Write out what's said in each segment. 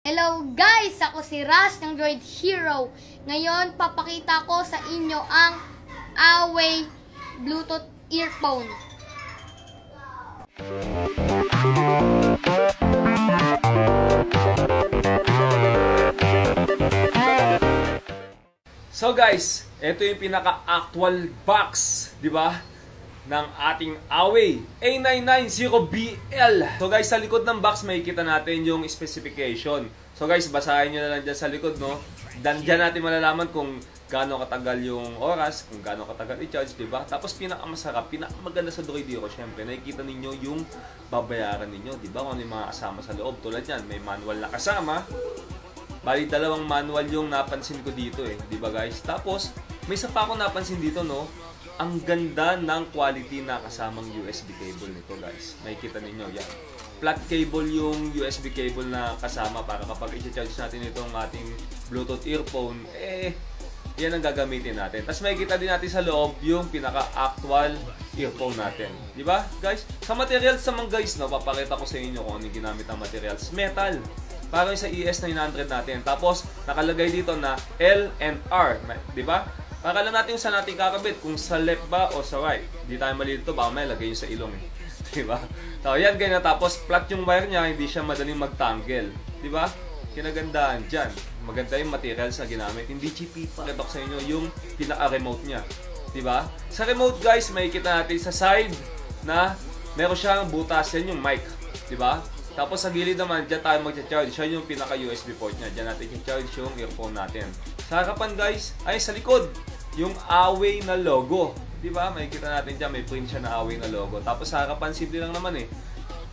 Hello guys! Ako si Ras ng Droid Hero. Ngayon, papakita ko sa inyo ang Huawei Bluetooth earphone. So guys, ito yung pinaka-actual box, di ba? Ng ating Huawei A990BL. So guys, sa likod ng box makikita natin yung specification. So guys, basahin nyo na lang dyan sa likod, no? Dyan natin malalaman kung gaano katagal yung oras, kung gaano katagal i-charge, di ba? Tapos pinakamasarap, pinakamaganda sa Droid Hero, syempre, nakikita ninyo yung babayaran ninyo, di ba? Kung ano yung mga kasama sa loob. Tulad yan, may manual na kasama. Bali, dalawang manual yung napansin ko dito di ba guys? Tapos, may isa pa ako napansin dito, no? Ang ganda ng quality na kasamang USB cable nito, guys. Makikita ninyo, yan. Flat cable yung USB cable na kasama para kapag i-charge natin itong ating Bluetooth earphone, yan ang gagamitin natin. Tapos makikita din natin sa loob yung pinaka-actual earphone natin. Di ba, guys? Sa materials naman, guys, no, papakita ko sa inyo kung ano yung ginamit ng materials. Metal. Parang sa ES900 natin. Tapos, nakalagay dito na L and R. Di ba? Para lang natin saan natin kakabit, kung sa left ba o sa right. Hindi tayo malilito, baka may lagay yung sa ilong. Diba? So, yan ganyan. Tapos, flat yung wire niya, hindi siya madaling mag-tangle. Diba? Kinagandaan dyan. Maganda yung materials na ginamit. Hindi cheapy pa. Ito sa inyo yung pinaka-remote niya. Diba? Sa remote, guys, makikita natin sa side na meron siyang butas. Yan yung mic. Diba? Tapos sa gilid naman, dyan tayo mag-charge. Siya yung pinaka-USB port niya. Dyan natin i-charge yung earphone natin. Sa harapan, guys, ay sa likod, yung Huawei na logo. Diba? Makikita natin dyan, may print siya na Huawei na logo. Tapos sa harapan, simple lang naman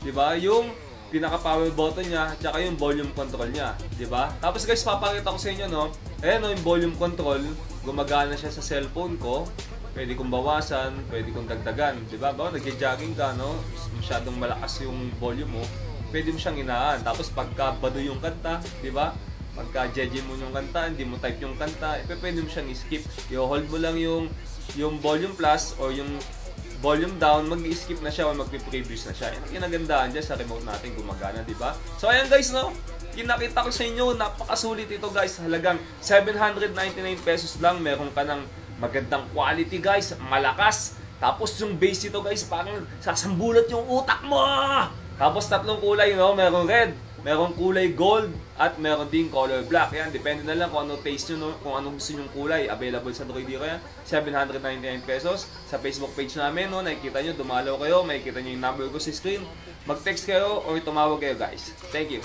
Diba? Yung pinaka-power button niya, tsaka yung volume control niya. Diba? Tapos guys, papakita ko sa inyo, no? Ayan, no, yung volume control, gumagana siya sa cellphone ko. Pwede kong bawasan, pwede kong dagdagan. Diba? Baka nag-jogging ka, no? Masyadong malakas yung volume mo. Pwede mo siyang inaan. Tapos pagka bado yung kanta, di ba? Pagka jeje mo yung kanta, hindi mo type yung kanta, pwede mo siyang i-skip. I-hold mo lang yung volume plus o yung volume down, mag-i-skip na siya o mag-previous na siya. Yan ang kinagandaan dyan sa remote natin, gumagana, di ba? So ayan guys, no? Kinakita ko sa inyo, napakasulit ito guys. Halagang 799 pesos lang. Meron ka ng magandang quality guys, malakas. Tapos yung base ito guys, parang sasambulat yung utak mo! Tapos tatlong kulay, no? Merong red, merong kulay gold, at meron din color black. Yan, depende na lang kung ano taste nyo, no? Kung anong gusto nyong kulay. Available sa Droid Hero yan. 799 pesos. Sa Facebook page namin, no? Nakikita nyo, dumalaw kayo, makikita nyo yung number ko sa screen. Mag-text kayo or tumawag kayo, guys. Thank you.